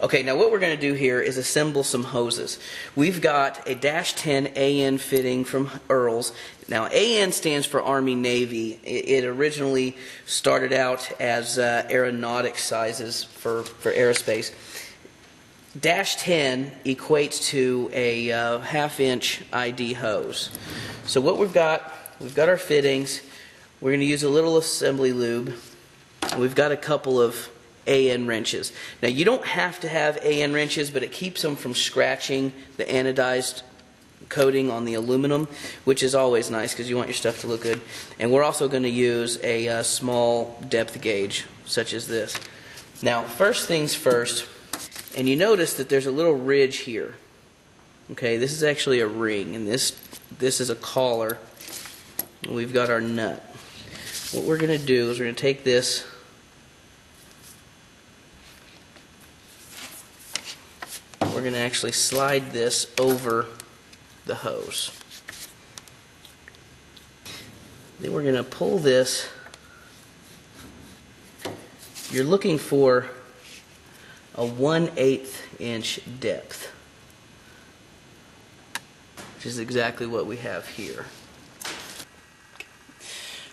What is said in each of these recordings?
Okay, now what we're going to do here is assemble some hoses. We've got a -10 AN fitting from Earls. Now AN stands for Army Navy. It originally started out as aeronautic sizes for aerospace. -10 equates to a ½ ID hose. So what we've got our fittings. We're going to use a little assembly lube. We've got a couple of AN wrenches. Now you don't have to have AN wrenches, but it keeps them from scratching the anodized coating on the aluminum, which is always nice because you want your stuff to look good. And we're also going to use a small depth gauge such as this. Now first things first, and you notice that there's a little ridge here. Okay, this is actually a ring, and this is a collar. We've got our nut. What we're going to do is we're going to take this, we're going to actually slide this over the hose. Then we're going to pull this. You're looking for a 1/8 inch depth, which is exactly what we have here.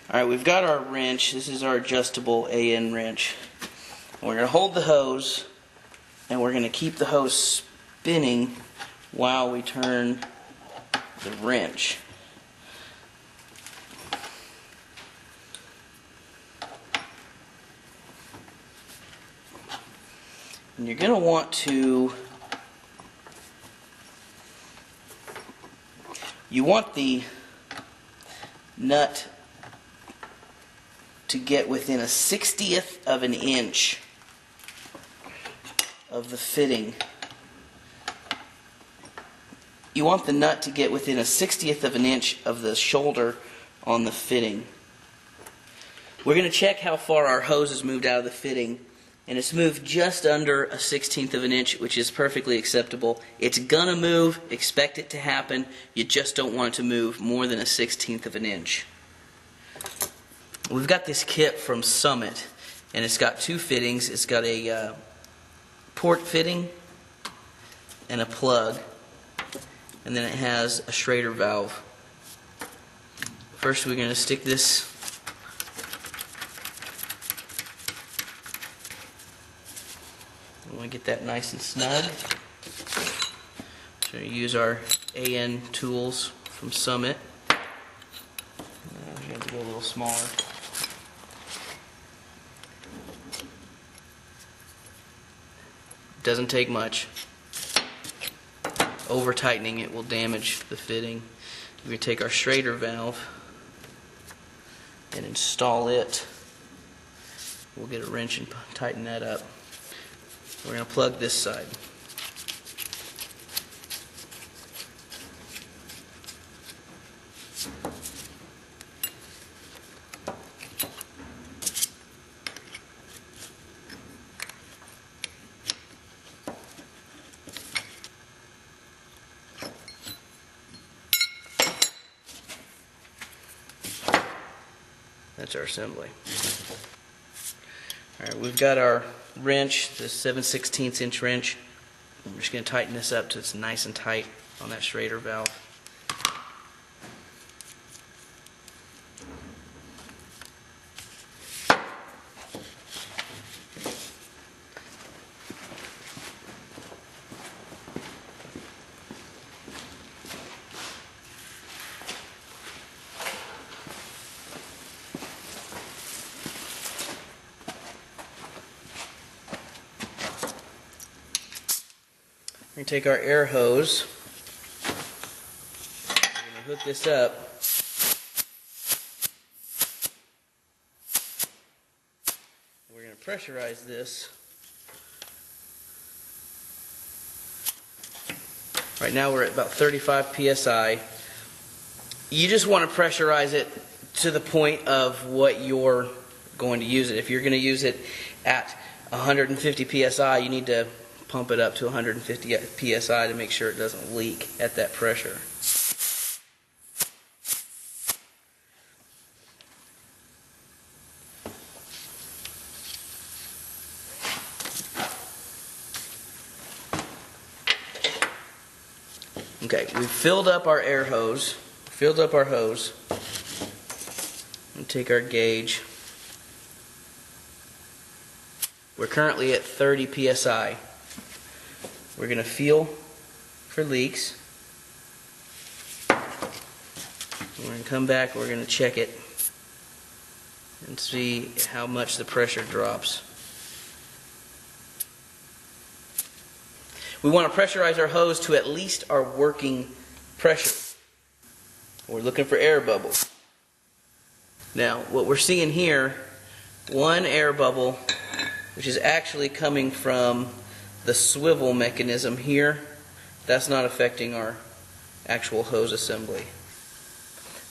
Alright, we've got our wrench. This is our adjustable AN wrench. We're going to hold the hose, and we're going to keep the hose spinning while we turn the wrench. And you're going to want to, you want the nut to get within 1/60th of an inch of the fitting. You want the nut to get within 1/60th of an inch of the shoulder on the fitting. We're going to check how far our hose has moved out of the fitting, and it's moved just under 1/16th of an inch, which is perfectly acceptable. It's gonna move, expect it to happen, you just don't want it to move more than 1/16th of an inch. We've got this kit from Summit, and it's got two fittings. It's got a port fitting and a plug, and then it has a Schrader valve. First we're going to stick this we want to get that nice and snug. So we use our AN tools from Summit. We have to go a little smaller. Doesn't take much. Over tightening it will damage the fitting. We're going to take our Schrader valve and install it. We'll get a wrench and tighten that up. We're going to plug this side. That's our assembly. Alright, we've got our wrench, the 7/16 inch wrench. I'm just going to tighten this up till it's nice and tight on that Schrader valve. We're going to take our air hose, we're going to hook this up, we're going to pressurize this. Right now we're at about 35 psi. You just want to pressurize it to the point of what you're going to use it. If you're going to use it at 150 psi, you need to pump it up to 150 psi to make sure it doesn't leak at that pressure. Okay, we've filled up our air hose, filled up our hose, and take our gauge. We're currently at 30 psi. We're going to feel for leaks. We're going to come back, we're going to check it and see how much the pressure drops. We want to pressurize our hose to at least our working pressure. We're looking for air bubbles. Now, what we're seeing here, one air bubble, which is actually coming from the swivel mechanism here. That's not affecting our actual hose assembly.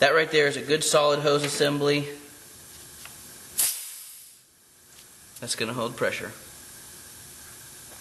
That right there is a good solid hose assembly. That's going to hold pressure.